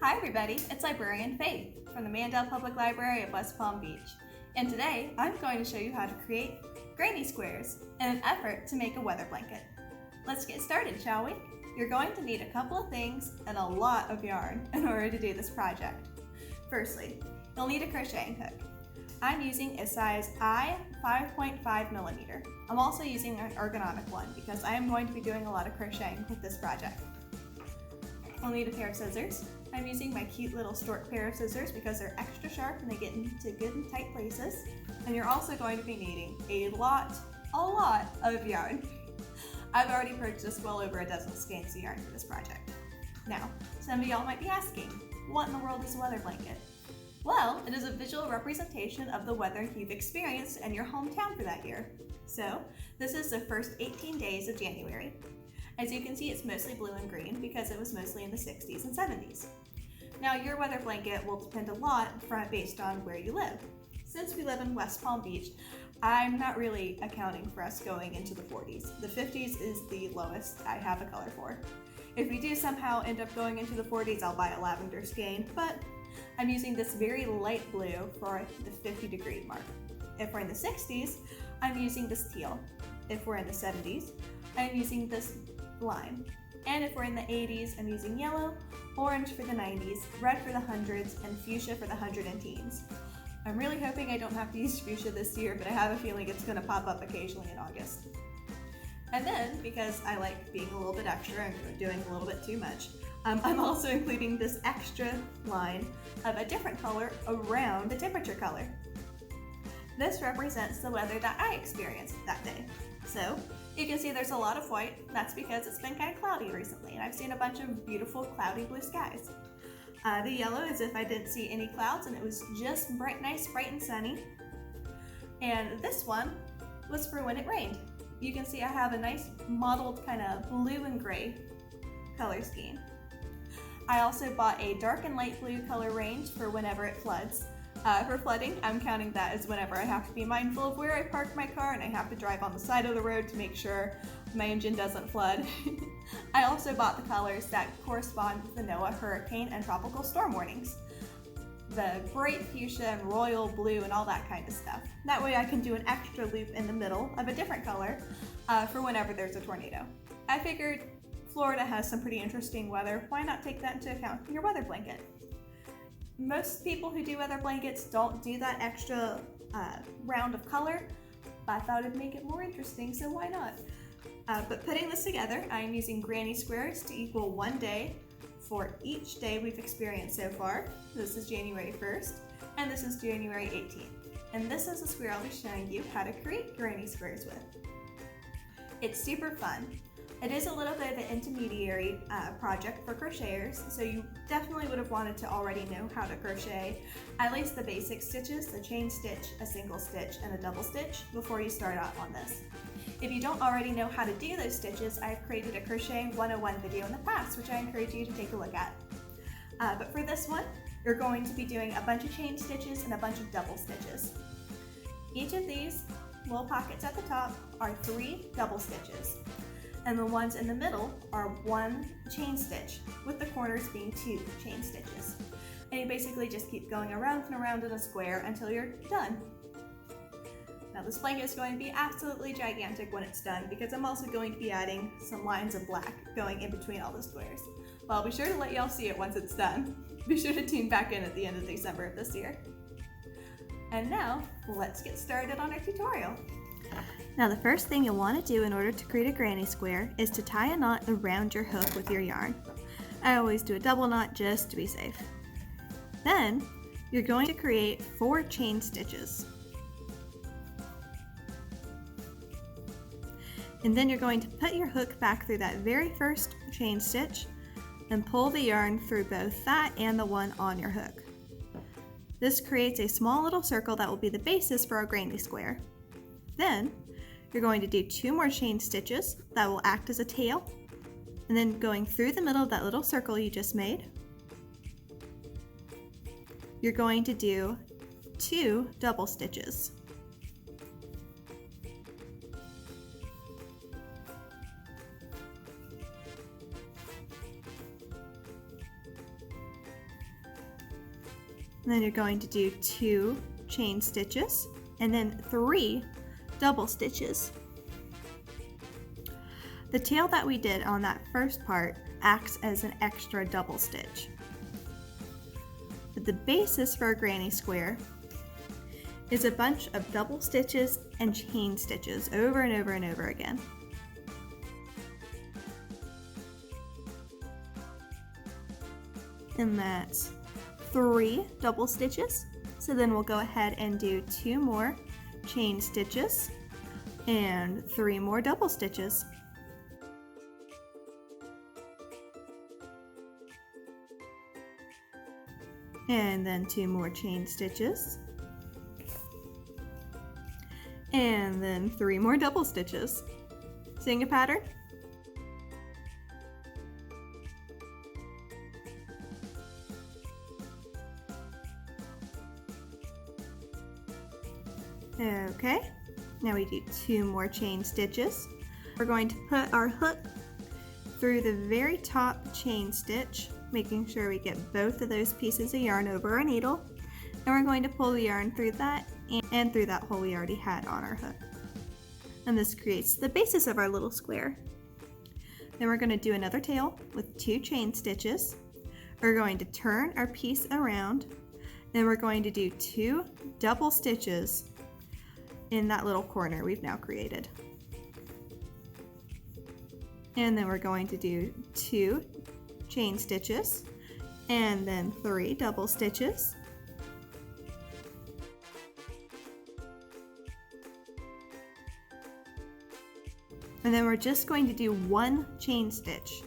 Hi everybody, it's Librarian Faith from the Mandel Public Library of West Palm Beach. And today I'm going to show you how to create granny squares in an effort to make a weather blanket. Let's get started, shall we? You're going to need a couple of things and a lot of yarn in order to do this project. Firstly, you'll need a crocheting hook. I'm using a size I 5.5 millimeter. I'm also using an ergonomic one because I am going to be doing a lot of crocheting with this project. I'll need a pair of scissors. I'm using my cute little stork pair of scissors because they're extra sharp and they get into good and tight places. And you're also going to be needing a lot of yarn. I've already purchased well over a dozen skeins of yarn for this project. Now, some of y'all might be asking, what in the world is a weather blanket? Well, it is a visual representation of the weather you've experienced in your hometown for that year. So, this is the first 18 days of January. As you can see, it's mostly blue and green because it was mostly in the 60s and 70s. Now, your weather blanket will depend a lot based on where you live. Since we live in West Palm Beach, I'm not really accounting for us going into the 40s. The 50s is the lowest I have a color for. If we do somehow end up going into the 40s, I'll buy a lavender skein, but I'm using this very light blue for the 50-degree mark. If we're in the 60s, I'm using this teal. If we're in the 70s, I'm using this lime. And if we're in the 80s, I'm using yellow, orange for the 90s, red for the hundreds, and fuchsia for the 100 and teens. I'm really hoping I don't have to use fuchsia this year, but I have a feeling it's going to pop up occasionally in August. And then, because I like being a little bit extra and doing a little bit too much, I'm also including this extra line of a different color around the temperature color. This represents the weather that I experienced that day. So, you can see there's a lot of white. That's because it's been kind of cloudy recently, and I've seen a bunch of beautiful cloudy blue skies. The yellow is if I didn't see any clouds and it was just nice, bright and sunny. And this one was for when it rained. You can see I have a nice mottled kind of blue and gray color scheme. I also bought a dark and light blue color range for whenever it floods. For flooding, I'm counting that as whenever I have to be mindful of where I park my car and I have to drive on the side of the road to make sure my engine doesn't flood. I also bought the colors that correspond with the NOAA hurricane and tropical storm warnings. The bright fuchsia and royal blue and all that kind of stuff. That way I can do an extra loop in the middle of a different color for whenever there's a tornado. I figured Florida has some pretty interesting weather. Why not take that into account in your weather blanket? Most people who do weather blankets don't do that extra round of color, but I thought it'd make it more interesting, so why not? But putting this together, I'm using granny squares to equal 1 day for each day we've experienced so far. This is January 1st, and this is January 18th. And this is the square I'll be showing you how to create granny squares with. It's super fun. It is a little bit of an intermediary project for crocheters, so you definitely would have wanted to already know how to crochet at least the basic stitches, the chain stitch, a single stitch, and a double stitch before you start out on this. If you don't already know how to do those stitches, I've created a Crocheting 101 video in the past, which I encourage you to take a look at. But for this one, you're going to be doing a bunch of chain stitches and a bunch of double stitches. Each of these little pockets at the top are 3 double stitches. And the ones in the middle are 1 chain stitch, with the corners being 2 chain stitches. And you basically just keep going around and around in a square until you're done. Now this blanket is going to be absolutely gigantic when it's done because I'm also going to be adding some lines of black going in between all the squares. Well, I'll be sure to let y'all see it once it's done. Be sure to tune back in at the end of December of this year. And now, let's get started on our tutorial. Now the first thing you'll want to do in order to create a granny square is to tie a knot around your hook with your yarn. I always do a double knot just to be safe. Then you're going to create 4 chain stitches. And then you're going to put your hook back through that very first chain stitch and pull the yarn through both that and the one on your hook. This creates a small little circle that will be the basis for our granny square. Then you're going to do 2 more chain stitches that will act as a tail, and then going through the middle of that little circle you just made, you're going to do 2 double stitches. And then you're going to do 2 chain stitches and then 3 double stitches. The tail that we did on that first part acts as an extra double stitch. But the basis for a granny square is a bunch of double stitches and chain stitches over and over and over again. And that's 3 double stitches. So then we'll go ahead and do 2 more chain stitches and 3 more double stitches. And then 2 more chain stitches. And then 3 more double stitches. Seeing a pattern? Okay, now we do 2 more chain stitches. We're going to put our hook through the very top chain stitch, making sure we get both of those pieces of yarn over our needle. And we're going to pull the yarn through that and through that hole we already had on our hook. And this creates the basis of our little square. Then we're going to do another tail with 2 chain stitches. We're going to turn our piece around, and we're going to do 2 double stitches in that little corner we've now created. And then we're going to do 2 chain stitches and then 3 double stitches. And then we're just going to do 1 chain stitch.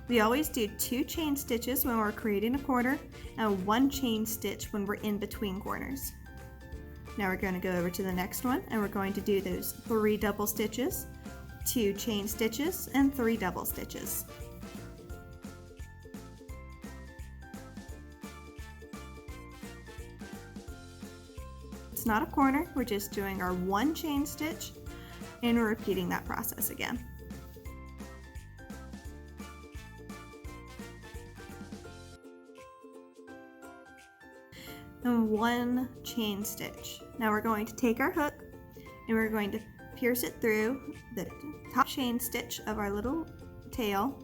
We always do 2 chain stitches when we're creating a corner and 1 chain stitch when we're in between corners. Now we're going to go over to the next one, and we're going to do those 3 double stitches, 2 chain stitches, and 3 double stitches. It's not a corner, we're just doing our 1 chain stitch, and we're repeating that process again. And 1 chain stitch. Now we're going to take our hook and we're going to pierce it through the top chain stitch of our little tail,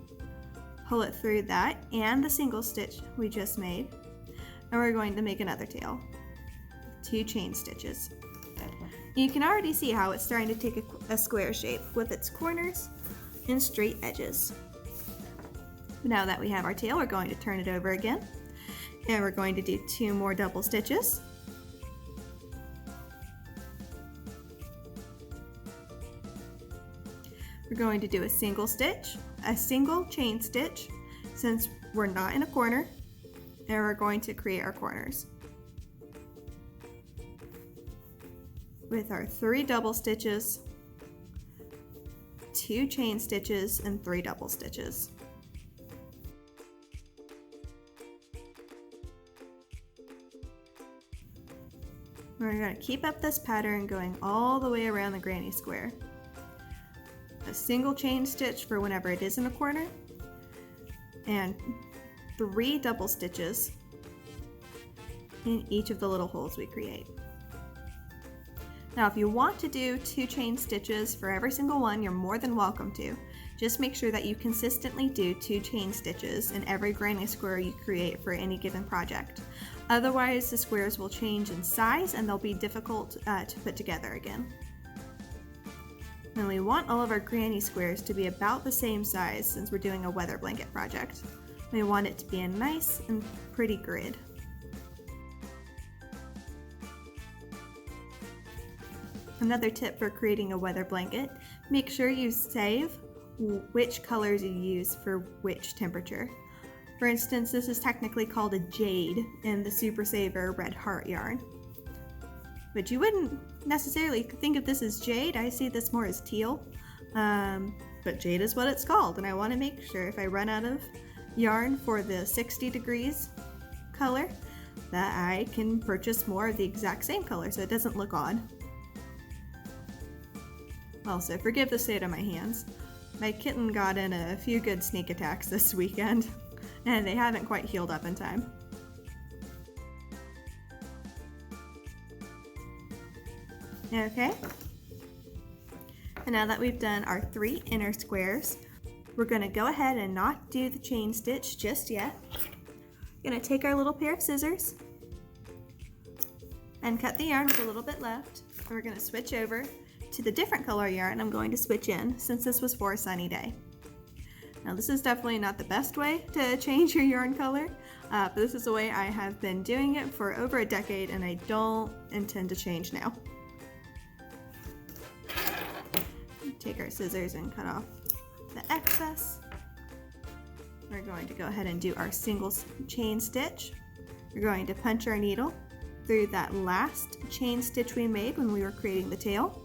pull it through that and the single stitch we just made, and we're going to make another tail, 2 chain stitches. You can already see how it's starting to take a square shape with its corners and straight edges. Now that we have our tail, we're going to turn it over again. And we're going to do 2 more double stitches. We're going to do a single stitch, a single chain stitch, since we're not in a corner, and we're going to create our corners with our 3 double stitches, 2 chain stitches, and 3 double stitches. We're going to keep up this pattern going all the way around the granny square. A single chain stitch for whenever it is in a corner, and 3 double stitches in each of the little holes we create. Now if you want to do 2 chain stitches for every single one, you're more than welcome to. Just make sure that you consistently do 2 chain stitches in every granny square you create for any given project. Otherwise, the squares will change in size and they'll be difficult to put together again. And we want all of our granny squares to be about the same size since we're doing a weather blanket project. We want it to be a nice and pretty grid. Another tip for creating a weather blanket, make sure you save which colors you use for which temperature. For instance, this is technically called a jade in the Super Saver Red Heart yarn. But you wouldn't necessarily think of this as jade. I see this more as teal. But jade is what it's called, and I want to make sure if I run out of yarn for the 60 degrees color that I can purchase more of the exact same color so it doesn't look odd. Also, forgive the state of my hands. My kitten got in a few good sneak attacks this weekend, and they haven't quite healed up in time. Okay. And now that we've done our 3 inner squares, we're going to go ahead and not do the chain stitch just yet. We're going to take our little pair of scissors and cut the yarn with a little bit left. And we're going to switch over to the different color yarn I'm going to switch in since this was for a sunny day. Now this is definitely not the best way to change your yarn color, but this is the way I have been doing it for over a decade and I don't intend to change now. Take our scissors and cut off the excess. We're going to go ahead and do our single chain stitch. We're going to punch our needle through that last chain stitch we made when we were creating the tail.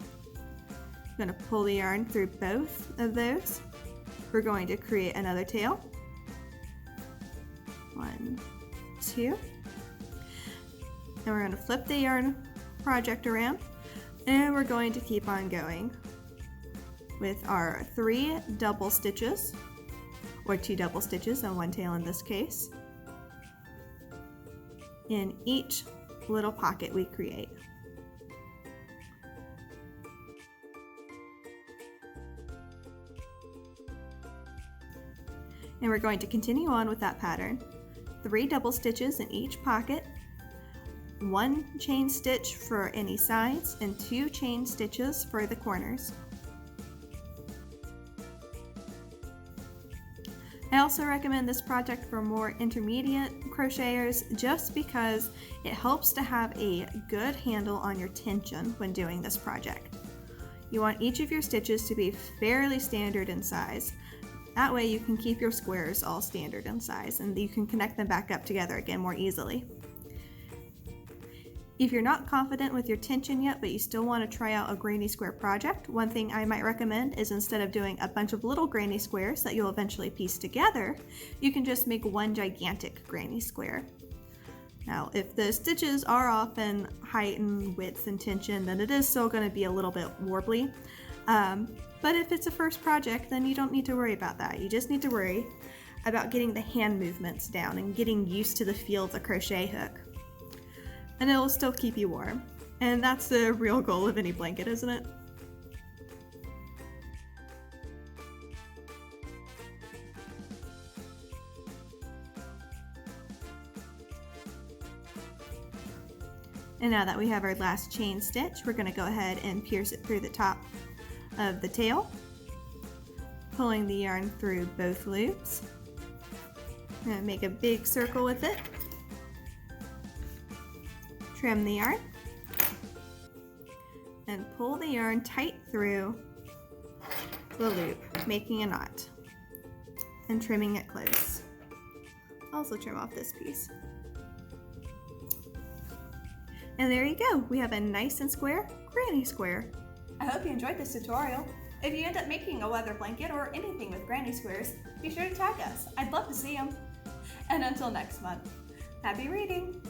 We're going to pull the yarn through both of those. We're going to create another tail. 1, 2. And we're going to flip the yarn project around and we're going to keep on going with our 3 double stitches, or 2 double stitches and 1 tail in this case, in each little pocket we create. And we're going to continue on with that pattern. 3 double stitches in each pocket, 1 chain stitch for any sides, and 2 chain stitches for the corners. I also recommend this project for more intermediate crocheters just because it helps to have a good handle on your tension when doing this project. You want each of your stitches to be fairly standard in size. That way you can keep your squares all standard in size and you can connect them back up together again more easily. If you're not confident with your tension yet, but you still want to try out a granny square project, one thing I might recommend is instead of doing a bunch of little granny squares that you'll eventually piece together, you can just make one gigantic granny square. Now, if the stitches are off in height and width and tension, then it is still going to be a little bit warbly. But if it's a first project, then you don't need to worry about that. You just need to worry about getting the hand movements down and getting used to the feel of the crochet hook. And it'll still keep you warm. And that's the real goal of any blanket, isn't it? And now that we have our last chain stitch, we're going to go ahead and pierce it through the top of the tail, pulling the yarn through both loops. I'm going to make a big circle with it. Trim the yarn and pull the yarn tight through the loop, making a knot and trimming it close. Also trim off this piece. And there you go, we have a nice and square granny square. I hope you enjoyed this tutorial. If you end up making a weather blanket or anything with granny squares, be sure to tag us. I'd love to see them. And until next month, happy reading!